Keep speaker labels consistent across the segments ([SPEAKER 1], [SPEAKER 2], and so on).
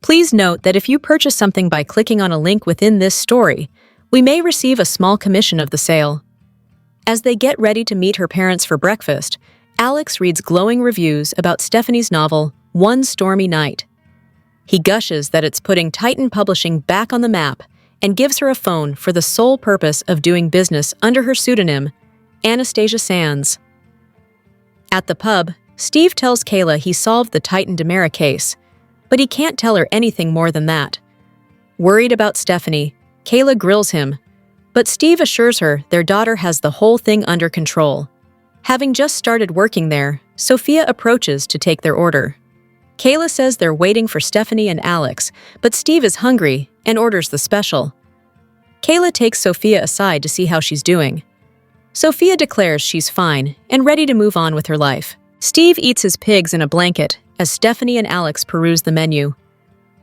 [SPEAKER 1] Please note that if you purchase something by clicking on a link within this story, we may receive a small commission of the sale. As they get ready to meet her parents for breakfast, Alex reads glowing reviews about Stephanie's novel, One Stormy Night. He gushes that it's putting Titan Publishing back on the map and gives her a phone for the sole purpose of doing business under her pseudonym, Anastasia Sands. At the pub, Steve tells Kayla he solved the Titan DiMera case, but he can't tell her anything more than that. Worried about Stephanie, Kayla grills him, but Steve assures her their daughter has the whole thing under control. Having just started working there, Sophia approaches to take their order. Kayla says they're waiting for Stephanie and Alex, but Steve is hungry and orders the special. Kayla takes Sophia aside to see how she's doing. Sophia declares she's fine and ready to move on with her life. Steve eats his pigs in a blanket as Stephanie and Alex peruse the menu.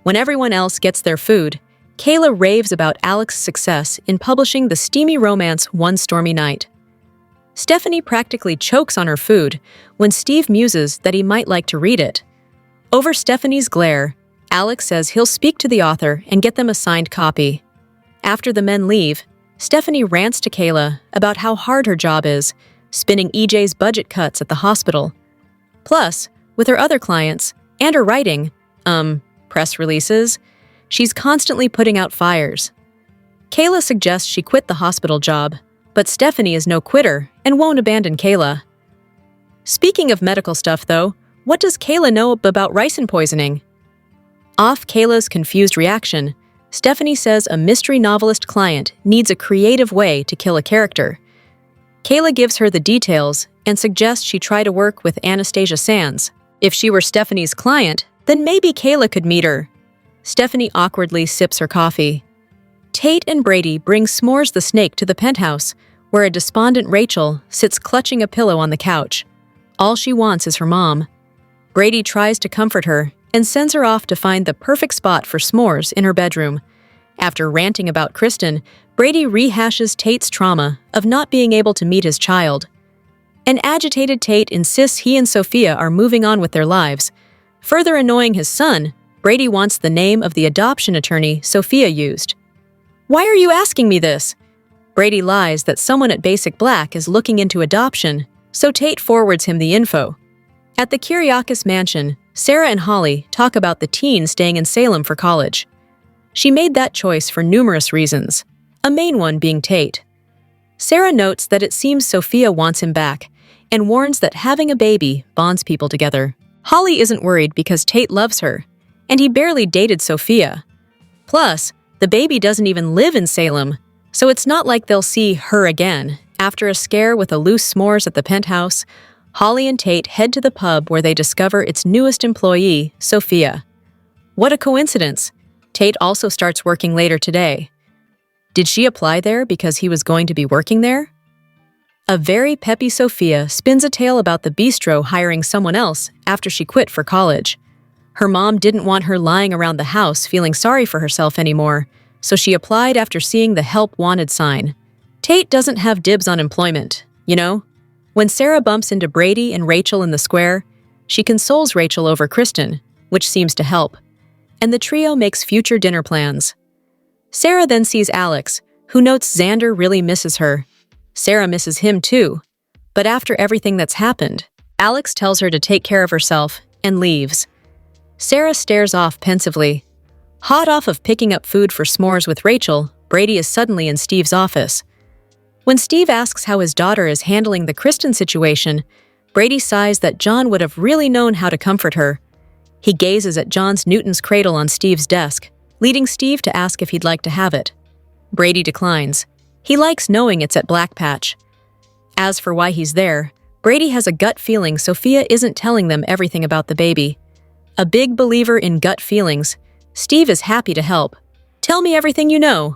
[SPEAKER 1] When everyone else gets their food, Kayla raves about Alex's success in publishing the steamy romance One Stormy Night. Stephanie practically chokes on her food when Steve muses that he might like to read it. Over Stephanie's glare, Alex says he'll speak to the author and get them a signed copy. After the men leave, Stephanie rants to Kayla about how hard her job is, spinning EJ's budget cuts at the hospital. Plus, with her other clients, and her writing, press releases, she's constantly putting out fires. Kayla suggests she quit the hospital job, but Stephanie is no quitter and won't abandon Kayla. Speaking of medical stuff, though, what does Kayla know about ricin poisoning? Off Kayla's confused reaction, Stephanie says a mystery novelist client needs a creative way to kill a character. Kayla gives her the details and suggests she try to work with Anastasia Sands. If she were Stephanie's client, then maybe Kayla could meet her. Stephanie awkwardly sips her coffee. Tate and Brady bring S'mores the snake to the penthouse, where a despondent Rachel sits clutching a pillow on the couch. All she wants is her mom. Brady tries to comfort her and sends her off to find the perfect spot for s'mores in her bedroom. After ranting about Kristen, Brady rehashes Tate's trauma of not being able to meet his child. An agitated Tate insists he and Sophia are moving on with their lives. Further annoying his son, Brady wants the name of the adoption attorney Sophia used. "Why are you asking me this?" Brady lies that someone at Basic Black is looking into adoption, so Tate forwards him the info. At the Kyriakis mansion, Sarah and Holly talk about the teen staying in Salem for college. She made that choice for numerous reasons, a main one being Tate. Sarah notes that it seems Sophia wants him back and warns that having a baby bonds people together. Holly isn't worried because Tate loves her, and he barely dated Sophia. Plus, the baby doesn't even live in Salem, so it's not like they'll see her again. After a scare with a loose s'mores at the penthouse, Holly and Tate head to the pub where they discover its newest employee, Sophia. What a coincidence! Tate also starts working later today. Did she apply there because he was going to be working there? A very peppy Sophia spins a tale about the bistro hiring someone else after she quit for college. Her mom didn't want her lying around the house feeling sorry for herself anymore, so she applied after seeing the help wanted sign. Tate doesn't have dibs on employment, you know? When Sarah bumps into Brady and Rachel in the square, she consoles Rachel over Kristen, which seems to help, and the trio makes future dinner plans. Sarah then sees Alex, who notes Xander really misses her. Sarah misses him too, but after everything that's happened, Alex tells her to take care of herself and leaves. Sarah stares off pensively. Hot off of picking up food for s'mores with Rachel, Brady is suddenly in Steve's office. When Steve asks how his daughter is handling the Kristen situation, Brady sighs that John would have really known how to comfort her. He gazes at John's Newton's cradle on Steve's desk, leading Steve to ask if he'd like to have it. Brady declines. He likes knowing it's at Black Patch. As for why he's there, Brady has a gut feeling Sophia isn't telling them everything about the baby. A big believer in gut feelings, Steve is happy to help. Tell me everything you know.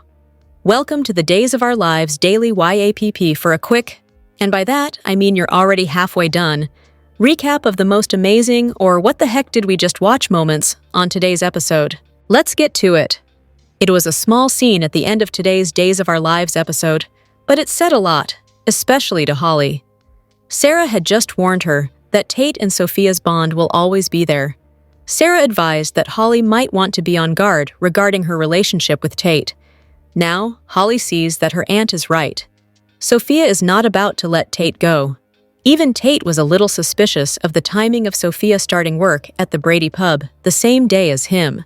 [SPEAKER 1] Welcome to the Days of Our Lives Daily YAPP for a quick, and by that I mean you're already halfway done, recap of the most amazing or what the heck did we just watch moments on today's episode. Let's get to it. It was a small scene at the end of today's Days of Our Lives episode, but it said a lot, especially to Holly. Sarah had just warned her that Tate and Sophia's bond will always be there. Sarah advised that Holly might want to be on guard regarding her relationship with Tate. Now, Holly sees that her aunt is right. Sophia is not about to let Tate go. Even Tate was a little suspicious of the timing of Sophia starting work at the Brady pub the same day as him.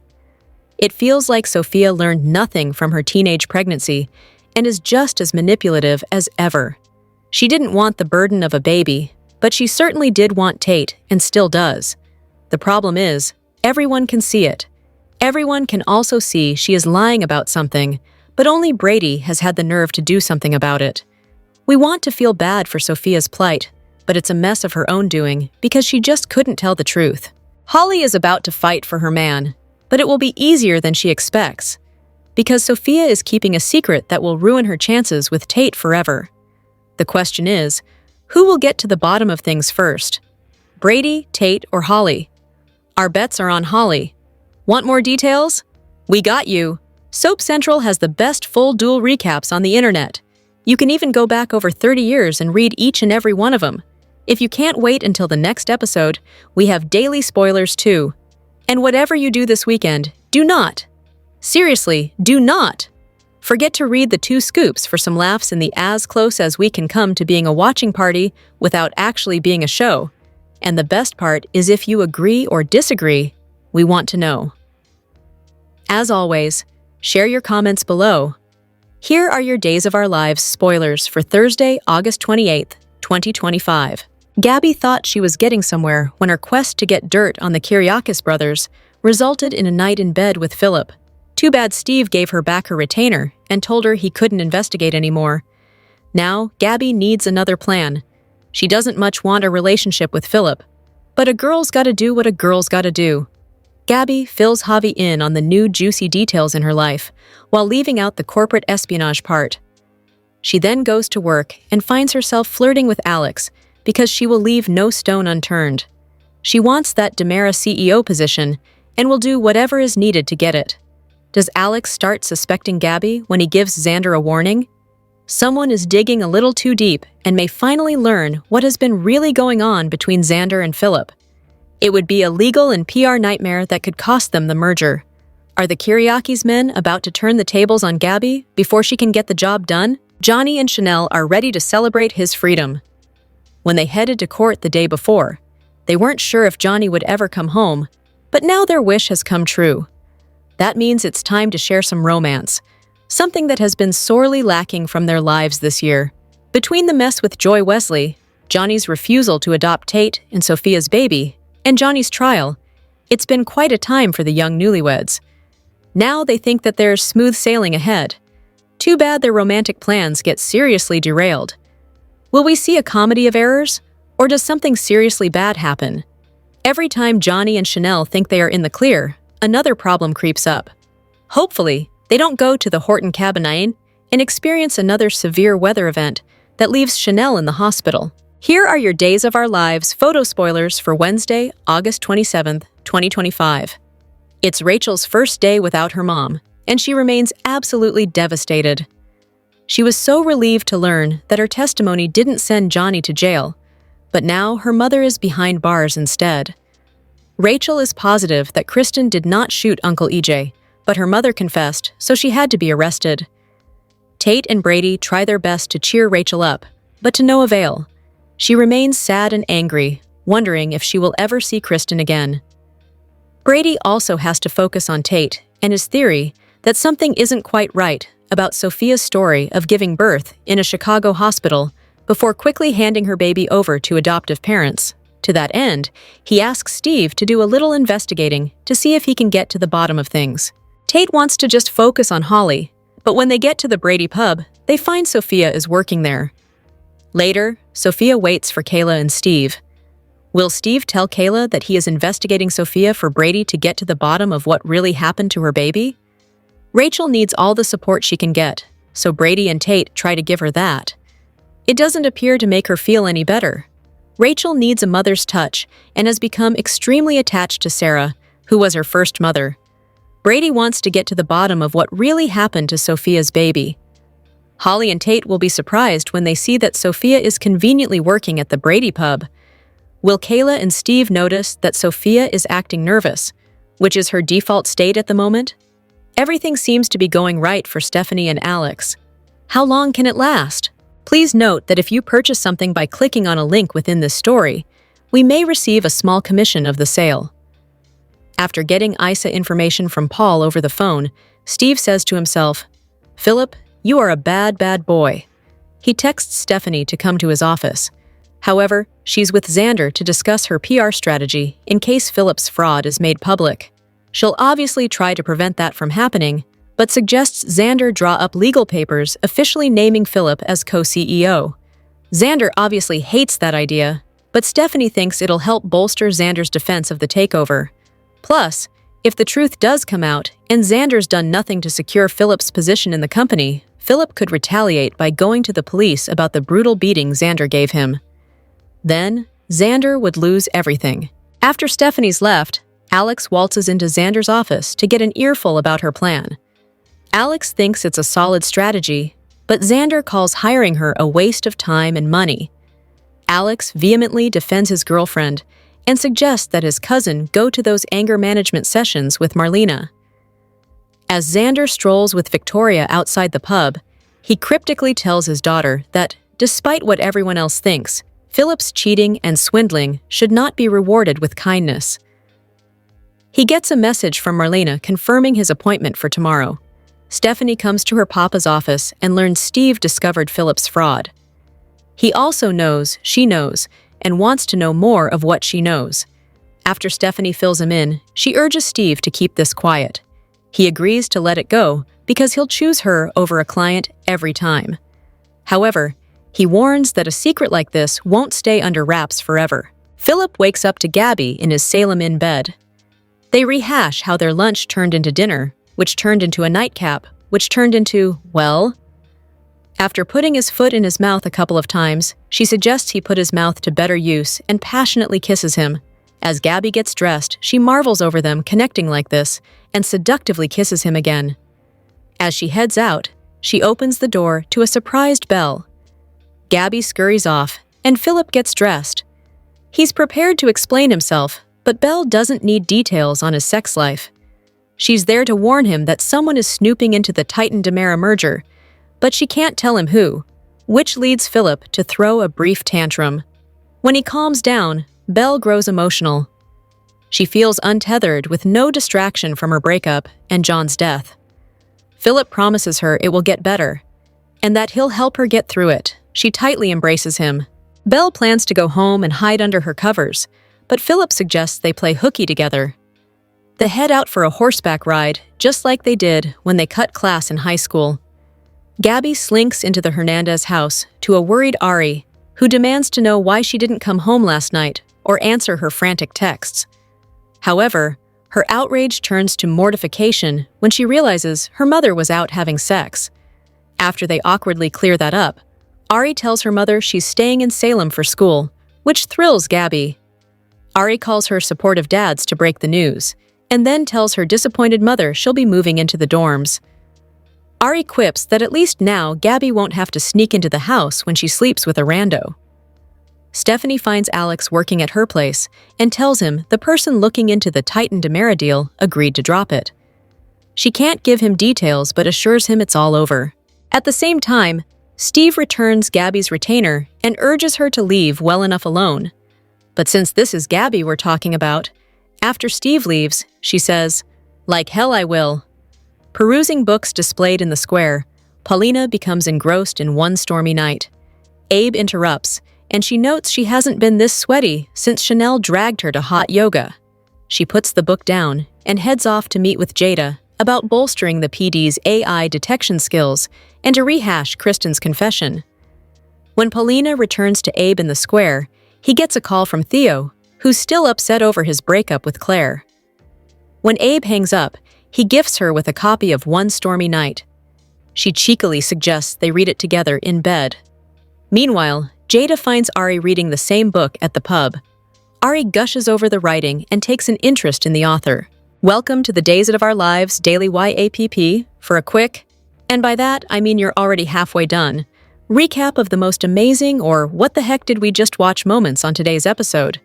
[SPEAKER 1] It feels like Sophia learned nothing from her teenage pregnancy and is just as manipulative as ever. She didn't want the burden of a baby, but she certainly did want Tate and still does. The problem is, everyone can see it. Everyone can also see she is lying about something, but only Brady has had the nerve to do something about it. We want to feel bad for Sophia's plight, but it's a mess of her own doing because she just couldn't tell the truth. Holly is about to fight for her man, but it will be easier than she expects, because Sophia is keeping a secret that will ruin her chances with Tate forever. The question is, who will get to the bottom of things first? Brady, Tate, or Holly? Our bets are on Holly. Want more details? We got you! Soap Central has the best full DOOL recaps on the internet. You can even go back over 30 years and read each and every one of them. If you can't wait until the next episode, we have daily spoilers too. And whatever you do this weekend, do not, seriously, do not forget to read the 2 scoops for some laughs in the as close as we can come to being a watching party without actually being a show. And the best part is if you agree or disagree, we want to know. As always, share your comments below. Here are your Days of Our Lives spoilers for Thursday, August 28th, 2025. Gabby thought she was getting somewhere when her quest to get dirt on the Kyriakis brothers resulted in a night in bed with Philip. Too bad Steve gave her back her retainer and told her he couldn't investigate anymore. Now, Gabby needs another plan. She doesn't much want a relationship with Philip, but a girl's gotta do what a girl's gotta do. Gabby fills Javi in on the new juicy details in her life, while leaving out the corporate espionage part. She then goes to work and finds herself flirting with Alex because she will leave no stone unturned. She wants that Demera CEO position and will do whatever is needed to get it. Does Alex start suspecting Gabby when he gives Xander a warning? Someone is digging a little too deep and may finally learn what has been really going on between Xander and Philip. It would be a legal and PR nightmare that could cost them the merger. Are the Kyriakis men about to turn the tables on Gabby before she can get the job done? Johnny and Chanel are ready to celebrate his freedom. When they headed to court the day before, they weren't sure if Johnny would ever come home, but now their wish has come true. That means it's time to share some romance, something that has been sorely lacking from their lives this year. Between the mess with Joy Wesley, Johnny's refusal to adopt Tate and Sophia's baby, and Johnny's trial, it's been quite a time for the young newlyweds. Now they think that there's smooth sailing ahead. Too bad their romantic plans get seriously derailed. Will we see a comedy of errors, or does something seriously bad happen? Every time Johnny and Chanel think they are in the clear, another problem creeps up. Hopefully, they don't go to the Horton Cabanain and experience another severe weather event that leaves Chanel in the hospital. Here are your Days of Our Lives photo spoilers for Wednesday, August 27th, 2025. It's Rachel's first day without her mom, and she remains absolutely devastated. She was so relieved to learn that her testimony didn't send Johnny to jail, but now her mother is behind bars instead. Rachel is positive that Kristen did not shoot Uncle EJ, but her mother confessed, so she had to be arrested. Tate and Brady try their best to cheer Rachel up, but to no avail. She remains sad and angry, wondering if she will ever see Kristen again. Brady also has to focus on Tate and his theory that something isn't quite right about Sophia's story of giving birth in a Chicago hospital before quickly handing her baby over to adoptive parents. To that end, he asks Steve to do a little investigating to see if he can get to the bottom of things. Tate wants to just focus on Holly, but when they get to the Brady pub, they find Sophia is working there. Later, Sophia waits for Kayla and Steve. Will Steve tell Kayla that he is investigating Sophia for Brady to get to the bottom of what really happened to her baby? Rachel needs all the support she can get, so Brady and Tate try to give her that. It doesn't appear to make her feel any better. Rachel needs a mother's touch and has become extremely attached to Sarah, who was her first mother. Brady wants to get to the bottom of what really happened to Sophia's baby. Holly and Tate will be surprised when they see that Sophia is conveniently working at the Brady pub. Will Kayla and Steve notice that Sophia is acting nervous, which is her default state at the moment? Everything seems to be going right for Stephanie and Alex. How long can it last? Please note that if you purchase something by clicking on a link within this story, we may receive a small commission of the sale. After getting Isa information from Paul over the phone, Steve says to himself, "Philip, you are a bad, bad boy." He texts Stephanie to come to his office. However, she's with Xander to discuss her PR strategy in case Philip's fraud is made public. She'll obviously try to prevent that from happening, but suggests Xander draw up legal papers officially naming Philip as co-CEO. Xander obviously hates that idea, but Stephanie thinks it'll help bolster Xander's defense of the takeover. Plus, if the truth does come out and Xander's done nothing to secure Philip's position in the company, Philip could retaliate by going to the police about the brutal beating Xander gave him. Then, Xander would lose everything. After Stephanie's left, Alex waltzes into Xander's office to get an earful about her plan. Alex thinks it's a solid strategy, but Xander calls hiring her a waste of time and money. Alex vehemently defends his girlfriend and suggests that his cousin go to those anger management sessions with Marlena. As Xander strolls with Victoria outside the pub, he cryptically tells his daughter that, despite what everyone else thinks, Philip's cheating and swindling should not be rewarded with kindness. He gets a message from Marlena confirming his appointment for tomorrow. Stephanie comes to her papa's office and learns Steve discovered Philip's fraud. He also knows she knows and wants to know more of what she knows. After Stephanie fills him in, she urges Steve to keep this quiet. He agrees to let it go because he'll choose her over a client every time. However, he warns that a secret like this won't stay under wraps forever. Philip wakes up to Gabby in his Salem Inn bed. They rehash how their lunch turned into dinner, which turned into a nightcap, which turned into, well... After putting his foot in his mouth a couple of times, she suggests he put his mouth to better use and passionately kisses him. As Gabby gets dressed, she marvels over them connecting like this and seductively kisses him again. As she heads out, she opens the door to a surprised Belle. Gabby scurries off, and Philip gets dressed. He's prepared to explain himself, but Belle doesn't need details on his sex life. She's there to warn him that someone is snooping into the Titan-Demera merger, but she can't tell him who, which leads Philip to throw a brief tantrum. When he calms down, Belle grows emotional. She feels untethered with no distraction from her breakup and John's death. Philip promises her it will get better, and that he'll help her get through it. She tightly embraces him. Belle plans to go home and hide under her covers, but Philip suggests they play hooky together. They head out for a horseback ride, just like they did when they cut class in high school. Gabby slinks into the Hernandez house to a worried Ari, who demands to know why she didn't come home last night or answer her frantic texts. However, her outrage turns to mortification when she realizes her mother was out having sex. After they awkwardly clear that up, Ari tells her mother she's staying in Salem for school, which thrills Gabby. Ari calls her supportive dads to break the news, and then tells her disappointed mother she'll be moving into the dorms. Ari quips that at least now Gabby won't have to sneak into the house when she sleeps with a rando. Stephanie finds Alex working at her place and tells him the person looking into the Titan-Demera deal agreed to drop it. She can't give him details but assures him it's all over. At the same time, Steve returns Gabby's retainer and urges her to leave well enough alone. But since this is Gabby we're talking about, after Steve leaves, she says, "Like hell I will." Perusing books displayed in the square, Paulina becomes engrossed in one stormy night. Abe interrupts, and she notes she hasn't been this sweaty since Chanel dragged her to hot yoga. She puts the book down and heads off to meet with Jada about bolstering the PD's AI detection skills and to rehash Kristen's confession. When Paulina returns to Abe in the square, he gets a call from Theo, who's still upset over his breakup with Claire. When Abe hangs up, he gifts her with a copy of One Stormy Night. She cheekily suggests they read it together in bed. Meanwhile, Jada finds Ari reading the same book at the pub. Ari gushes over the writing and takes an interest in the author. Welcome to the Days of Our Lives Daily YAPP for a quick, and by that I mean you're already halfway done, recap of the most amazing or what the heck did we just watch moments on today's episode.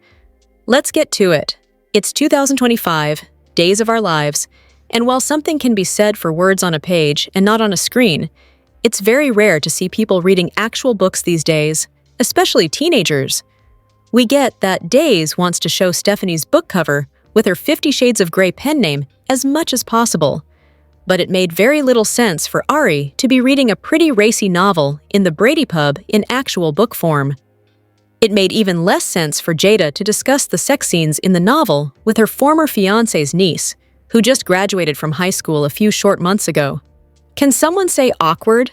[SPEAKER 1] Let's get to it. It's 2025, Days of Our Lives, and while something can be said for words on a page and not on a screen, it's very rare to see people reading actual books these days, especially teenagers. We get that Days wants to show Stephanie's book cover with her 50 Shades of Grey pen name as much as possible. But it made very little sense for Ari to be reading a pretty racy novel in the Brady pub in actual book form. It made even less sense for Jada to discuss the sex scenes in the novel with her former fiancé's niece, who just graduated from high school a few short months ago. Can someone say awkward?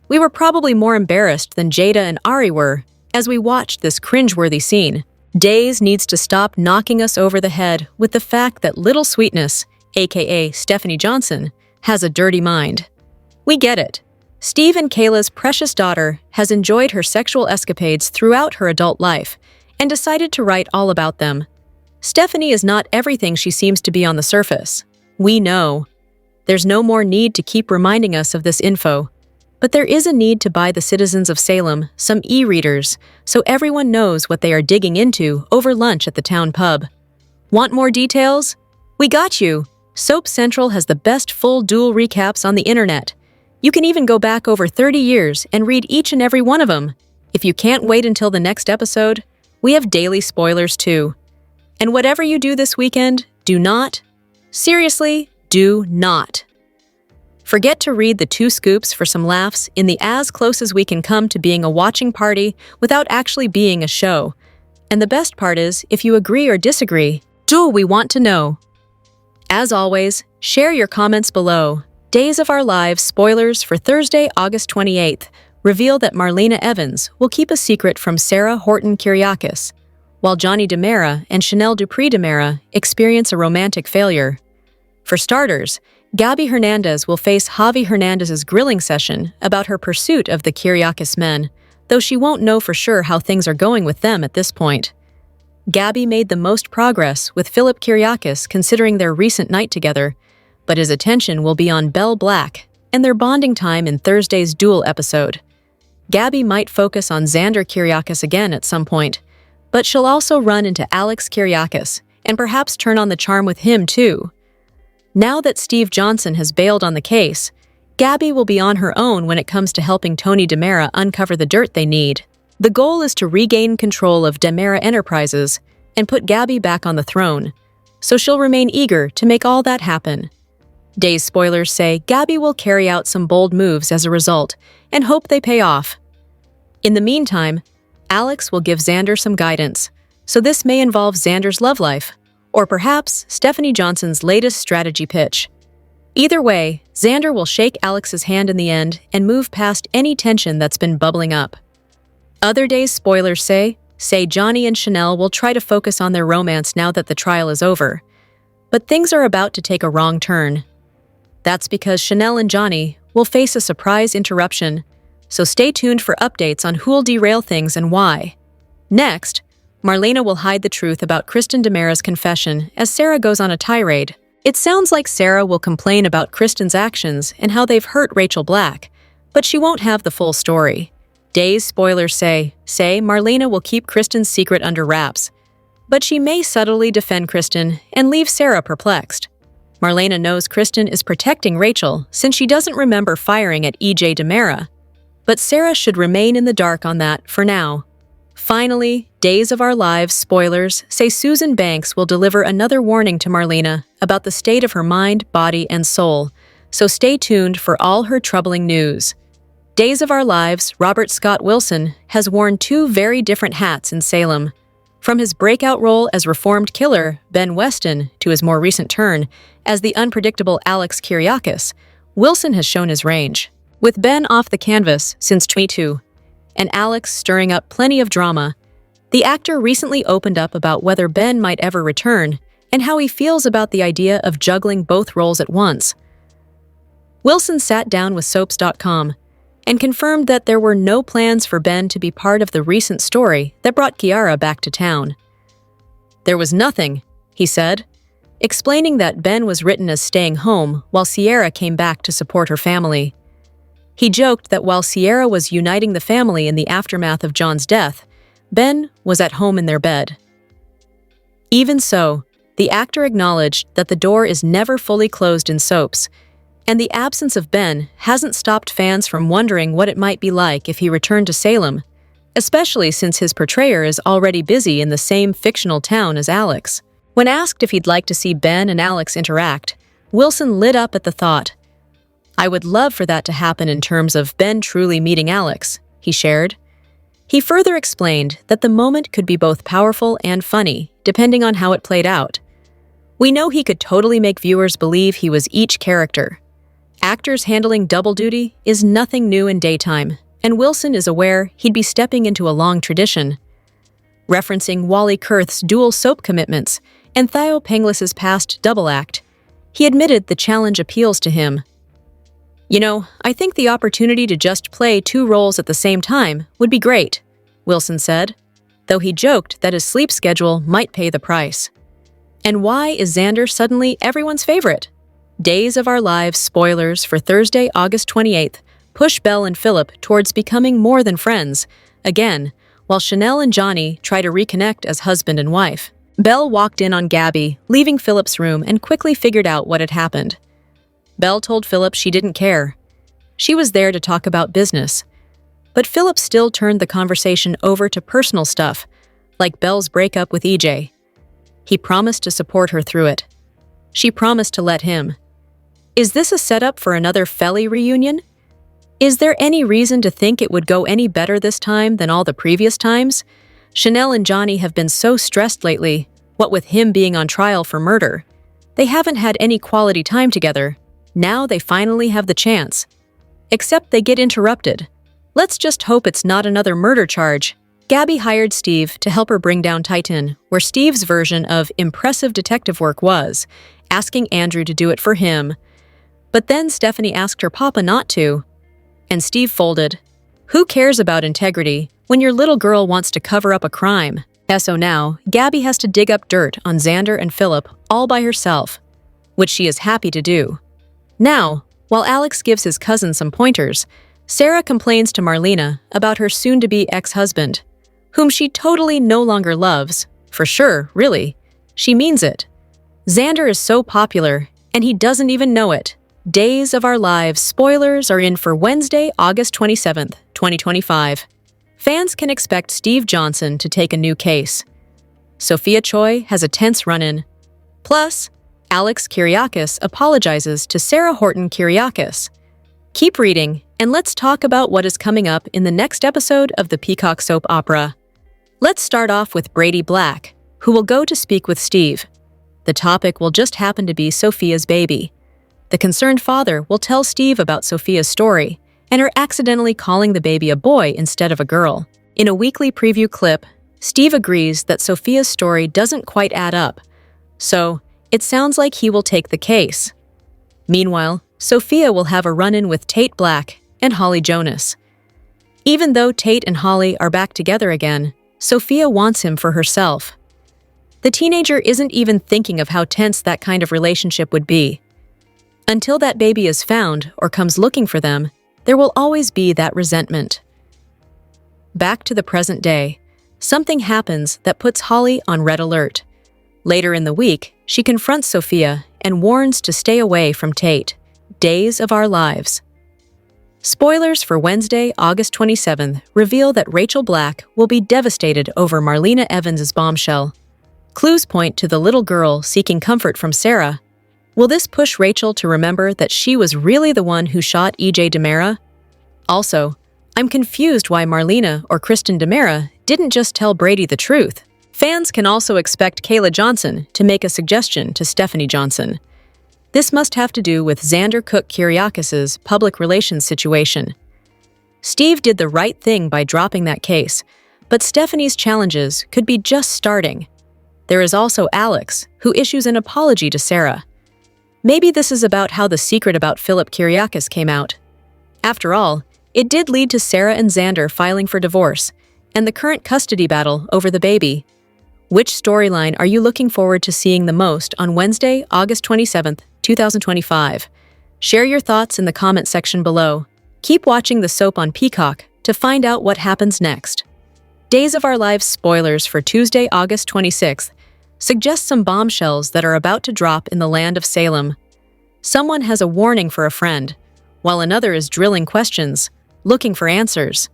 [SPEAKER 1] We were probably more embarrassed than Jada and Ari were as we watched this cringeworthy scene. Days needs to stop knocking us over the head with the fact that Little Sweetness, aka Stephanie Johnson, has a dirty mind. We get it. Steve and Kayla's precious daughter has enjoyed her sexual escapades throughout her adult life and decided to write all about them. Stephanie is not everything she seems to be on the surface. We know. There's no more need to keep reminding us of this info, but there is a need to buy the citizens of Salem some e-readers so everyone knows what they are digging into over lunch at the town pub. Want more details? We got you! Soap Central has the best full DOOL recaps on the internet. You can even go back over 30 years and read each and every one of them. If you can't wait until the next episode, we have daily spoilers too. And whatever you do this weekend, do not, seriously, do not forget to read the 2 scoops for some laughs in the as close as we can come to being a watching party without actually being a show. And the best part is, if you agree or disagree, we want to know. As always, share your comments below. Days of Our Lives spoilers for Thursday, August 28th reveal that Marlena Evans will keep a secret from Sarah Horton Kyriakis, while Johnny DiMera and Chanel Dupree DiMera experience a romantic failure. For starters, Gabby Hernandez will face Javi Hernandez's grilling session about her pursuit of the Kyriakis men, though she won't know for sure how things are going with them at this point. Gabby made the most progress with Philip Kyriakis considering their recent night together, but his attention will be on Belle Black and their bonding time in Thursday's DOOL episode. Gabby might focus on Xander Kyriakis again at some point, but she'll also run into Alex Kyriakis and perhaps turn on the charm with him too. Now that Steve Johnson has bailed on the case, Gabby will be on her own when it comes to helping Tony DiMera uncover the dirt they need. The goal is to regain control of DiMera Enterprises and put Gabby back on the throne, so she'll remain eager to make all that happen. Days spoilers say Gabby will carry out some bold moves as a result and hope they pay off. In the meantime, Alex will give Xander some guidance, so this may involve Xander's love life, or perhaps Stephanie Johnson's latest strategy pitch. Either way, Xander will shake Alex's hand in the end and move past any tension that's been bubbling up. Other Days spoilers say Johnny and Chanel will try to focus on their romance now that the trial is over, but things are about to take a wrong turn. That's because Chanel and Johnny will face a surprise interruption, so stay tuned for updates on who'll derail things and why. Next, Marlena will hide the truth about Kristen DiMera's confession as Sarah goes on a tirade. It sounds like Sarah will complain about Kristen's actions and how they've hurt Rachel Black, but she won't have the full story. Days spoilers say Marlena will keep Kristen's secret under wraps, but she may subtly defend Kristen and leave Sarah perplexed. Marlena knows Kristen is protecting Rachel since she doesn't remember firing at EJ DiMera, but Sarah should remain in the dark on that for now. Finally, Days of Our Lives spoilers say Susan Banks will deliver another warning to Marlena about the state of her mind, body, and soul, so stay tuned for all her troubling news. Days of Our Lives' Robert Scott Wilson has worn 2 very different hats in Salem. From his breakout role as reformed killer Ben Weston to his more recent turn as the unpredictable Alex Kyriakis, Wilson has shown his range. With Ben off the canvas since 2022, and Alex stirring up plenty of drama, the actor recently opened up about whether Ben might ever return and how he feels about the idea of juggling both roles at once. Wilson sat down with Soaps.com and confirmed that there were no plans for Ben to be part of the recent story that brought Kiara back to town. There was nothing, he said, explaining that Ben was written as staying home while Sierra came back to support her family. He joked that while Sierra was uniting the family in the aftermath of John's death, Ben was at home in their bed. Even so, the actor acknowledged that the door is never fully closed in soaps, and the absence of Ben hasn't stopped fans from wondering what it might be like if he returned to Salem, especially since his portrayer is already busy in the same fictional town as Alex. When asked if he'd like to see Ben and Alex interact, Wilson lit up at the thought. "I would love for that to happen in terms of Ben truly meeting Alex," he shared. He further explained that the moment could be both powerful and funny, depending on how it played out. "We know he could totally make viewers believe he was each character. Actors handling double duty is nothing new in daytime, and Wilson is aware he'd be stepping into a long tradition." Referencing Wally Kurth's dual soap commitments and Theo Penglis's past double act, he admitted the challenge appeals to him. "You know, I think the opportunity to just play 2 roles at the same time would be great," Wilson said, though he joked that his sleep schedule might pay the price. And why is Xander suddenly everyone's favorite? Days of Our Lives spoilers for Thursday, August 28th push Belle and Philip towards becoming more than friends, again, while Chanel and Johnny try to reconnect as husband and wife. Belle walked in on Gabby, leaving Philip's room, and quickly figured out what had happened. Belle told Philip she didn't care. She was there to talk about business. But Philip still turned the conversation over to personal stuff, like Belle's breakup with EJ. He promised to support her through it. She promised to let him. Is this a setup for another Felly reunion? Is there any reason to think it would go any better this time than all the previous times? Chanel and Johnny have been so stressed lately, what with him being on trial for murder. They haven't had any quality time together. Now they finally have the chance. Except they get interrupted. Let's just hope it's not another murder charge. Gabby hired Steve to help her bring down Titan, where Steve's version of impressive detective work was, asking Andrew to do it for him. But then Stephanie asked her papa not to. And Steve folded. Who cares about integrity when your little girl wants to cover up a crime? So now, Gabby has to dig up dirt on Xander and Philip all by herself, which she is happy to do. Now, while Alex gives his cousin some pointers, Sarah complains to Marlena about her soon-to-be ex-husband, whom she totally no longer loves. For sure, really. She means it. Xander is so popular, and he doesn't even know it. Days of Our Lives spoilers are in for Wednesday, August 27th, 2025. Fans can expect Steve Johnson to take a new case. Sophia Choi has a tense run-in. Plus, Alex Kyriakis apologizes to Sarah Horton Kyriakis. Keep reading, and let's talk about what is coming up in the next episode of the Peacock soap opera. Let's start off with Brady Black, who will go to speak with Steve. The topic will just happen to be Sophia's baby. The concerned father will tell Steve about Sophia's story and her accidentally calling the baby a boy instead of a girl. In a weekly preview clip, Steve agrees that Sophia's story doesn't quite add up, so it sounds like he will take the case. Meanwhile, Sophia will have a run-in with Tate Black and Holly Jonas. Even though Tate and Holly are back together again, Sophia wants him for herself. The teenager isn't even thinking of how tense that kind of relationship would be. Until that baby is found or comes looking for them, there will always be that resentment. Back to the present day, something happens that puts Holly on red alert. Later in the week, she confronts Sophia and warns to stay away from Tate. Days of Our Lives. Spoilers for Wednesday, August 27th reveal that Rachel Black will be devastated over Marlena Evans' bombshell. Clues point to the little girl seeking comfort from Sarah. Will this push Rachel to remember that she was really the one who shot EJ DiMera? Also, I'm confused why Marlena or Kristen DiMera didn't just tell Brady the truth. Fans can also expect Kayla Johnson to make a suggestion to Stephanie Johnson. This must have to do with Xander Cook Kyriakis' public relations situation. Steve did the right thing by dropping that case, but Stephanie's challenges could be just starting. There is also Alex, who issues an apology to Sarah. Maybe this is about how the secret about Philip Kyriakis came out. After all, it did lead to Sarah and Xander filing for divorce, and the current custody battle over the baby. Which storyline are you looking forward to seeing the most on Wednesday, August 27th, 2025? Share your thoughts in the comment section below. Keep watching the soap on Peacock to find out what happens next. Days of Our Lives spoilers for Tuesday, August 26th. suggests some bombshells that are about to drop in the land of Salem. Someone has a warning for a friend, while another is drilling questions, looking for answers.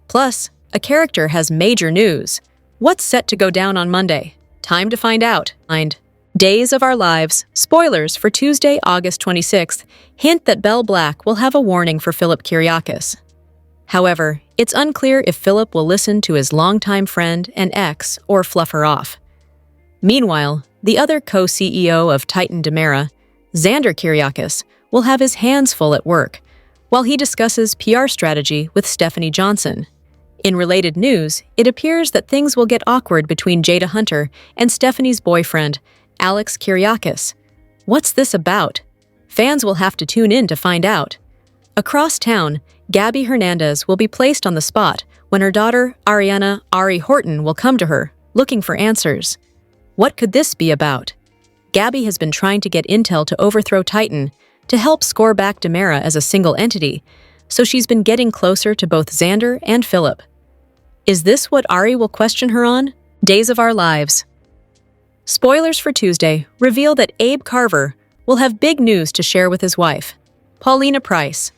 [SPEAKER 1] Plus, a character has major news. What's set to go down on Monday? Time to find out. Days of Our Lives, spoilers for Tuesday, August 26th, hint that Belle Black will have a warning for Philip Kiriakis. However, it's unclear if Philip will listen to his longtime friend and ex or fluff her off. Meanwhile, the other co-CEO of Titan Demera, Xander Kiriakis, will have his hands full at work, while he discusses PR strategy with Stephanie Johnson. In related news, it appears that things will get awkward between Jada Hunter and Stephanie's boyfriend, Alex Kiriakis. What's this about? Fans will have to tune in to find out. Across town, Gabby Hernandez will be placed on the spot when her daughter, Ariana Ari Horton, will come to her, looking for answers. What could this be about? Gabby has been trying to get intel to overthrow Titan to help score back Demera as a single entity, so she's been getting closer to both Xander and Philip. Is this what Ari will question her on? Days of Our Lives. Spoilers for Tuesday reveal that Abe Carver will have big news to share with his wife, Paulina Price.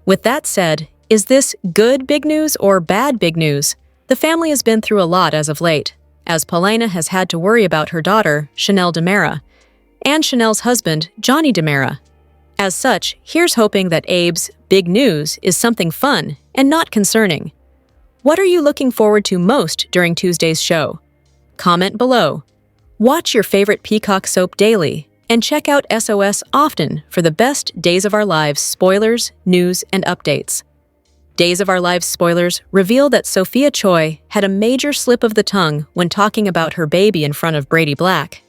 [SPEAKER 1] With that said, is this good big news or bad big news? The family has been through a lot as of late, as Paulina has had to worry about her daughter, Chanel Demera, and Chanel's husband, Johnny Demera. As such, here's hoping that Abe's big news is something fun and not concerning. What are you looking forward to most during Tuesday's show? Comment below. Watch your favorite Peacock soap daily and check out SOS often for the best Days of Our Lives spoilers, news, and updates. Days of Our Lives spoilers reveal that Sophia Choi had a major slip of the tongue when talking about her baby in front of Brady Black.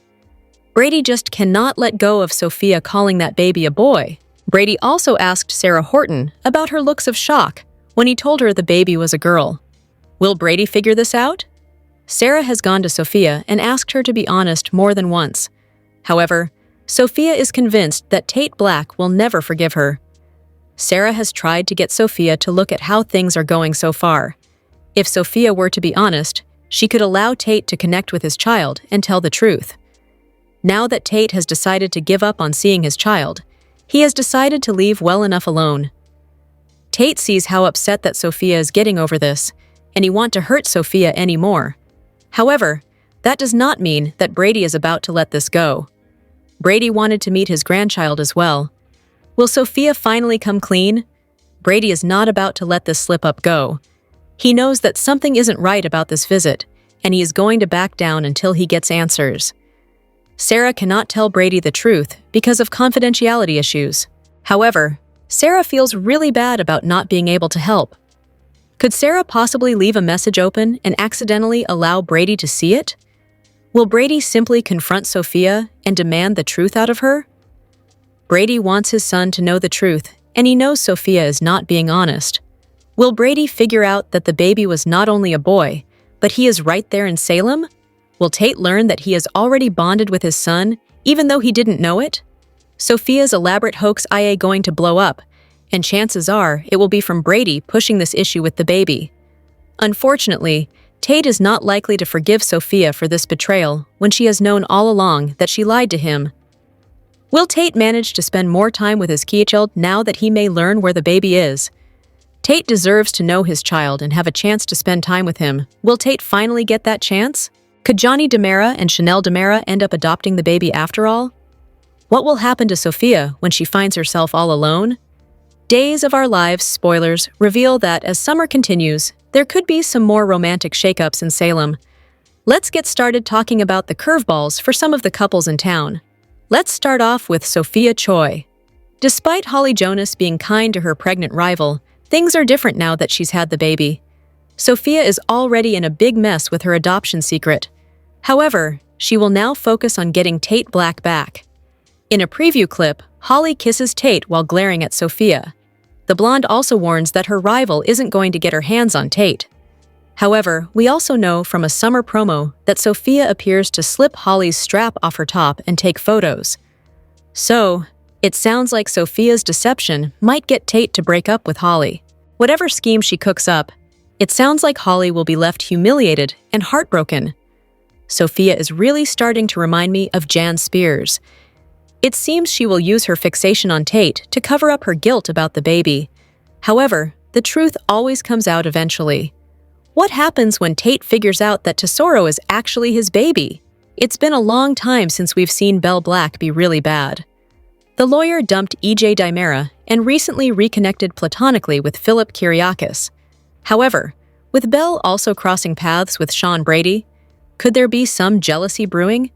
[SPEAKER 1] Brady just cannot let go of Sophia calling that baby a boy. Brady also asked Sarah Horton about her looks of shock when he told her the baby was a girl. Will Brady figure this out? Sarah has gone to Sophia and asked her to be honest more than once. However, Sophia is convinced that Tate Black will never forgive her. Sarah has tried to get Sophia to look at how things are going so far. If Sophia were to be honest, she could allow Tate to connect with his child and tell the truth. Now that Tate has decided to give up on seeing his child, he has decided to leave well enough alone. Tate sees how upset that Sophia is getting over this, and he wants to hurt Sophia anymore. However, that does not mean that Brady is about to let this go. Brady wanted to meet his grandchild as well. Will Sophia finally come clean? Brady is not about to let this slip-up go. He knows that something isn't right about this visit, and he is going to back down until he gets answers. Sarah cannot tell Brady the truth because of confidentiality issues. However, Sarah feels really bad about not being able to help. Could Sarah possibly leave a message open and accidentally allow Brady to see it? Will Brady simply confront Sophia and demand the truth out of her? Brady wants his son to know the truth, and he knows Sophia is not being honest. Will Brady figure out that the baby was not only a boy, but he is right there in Salem? Will Tate learn that he has already bonded with his son, even though he didn't know it? Sophia's elaborate hoax IA going to blow up, and chances are it will be from Brady pushing this issue with the baby. Unfortunately, Tate is not likely to forgive Sophia for this betrayal when she has known all along that she lied to him. Will Tate manage to spend more time with his child now that he may learn where the baby is? Tate deserves to know his child and have a chance to spend time with him. Will Tate finally get that chance? Could Johnny Demera and Chanel Demera end up adopting the baby after all? What will happen to Sophia when she finds herself all alone? Days of Our Lives spoilers reveal that as summer continues, there could be some more romantic shakeups in Salem. Let's get started talking about the curveballs for some of the couples in town. Let's start off with Sophia Choi. Despite Holly Jonas being kind to her pregnant rival, things are different now that she's had the baby. Sophia is already in a big mess with her adoption secret. However, she will now focus on getting Tate Black back. In a preview clip, Holly kisses Tate while glaring at Sophia. The blonde also warns that her rival isn't going to get her hands on Tate. However, we also know from a summer promo that Sophia appears to slip Holly's strap off her top and take photos. So, it sounds like Sophia's deception might get Tate to break up with Holly. Whatever scheme she cooks up, it sounds like Holly will be left humiliated and heartbroken. Sophia is really starting to remind me of Jan Spears. It seems she will use her fixation on Tate to cover up her guilt about the baby. However, the truth always comes out eventually. What happens when Tate figures out that Tesoro is actually his baby? It's been a long time since we've seen Belle Black be really bad. The lawyer dumped E.J. Dimera and recently reconnected platonically with Philip Kyriakis. However, with Belle also crossing paths with Sean Brady, could there be some jealousy brewing?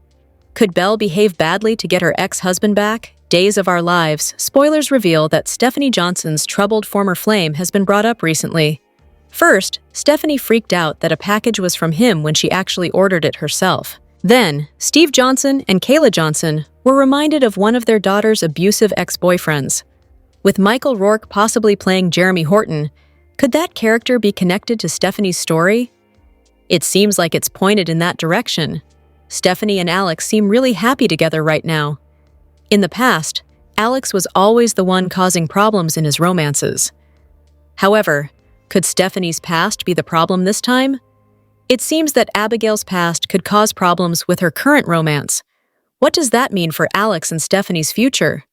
[SPEAKER 1] Could Belle behave badly to get her ex-husband back? Days of Our Lives spoilers reveal that Stephanie Johnson's troubled former flame has been brought up recently. First, Stephanie freaked out that a package was from him when she actually ordered it herself. Then, Steve Johnson and Kayla Johnson were reminded of one of their daughter's abusive ex-boyfriends. With Michael Rourke possibly playing Jeremy Horton, could that character be connected to Stephanie's story? It seems like it's pointed in that direction. Stephanie and Alex seem really happy together right now. In the past, Alex was always the one causing problems in his romances. However, could Stephanie's past be the problem this time? It seems that Abigail's past could cause problems with her current romance. What does that mean for Alex and Stephanie's future?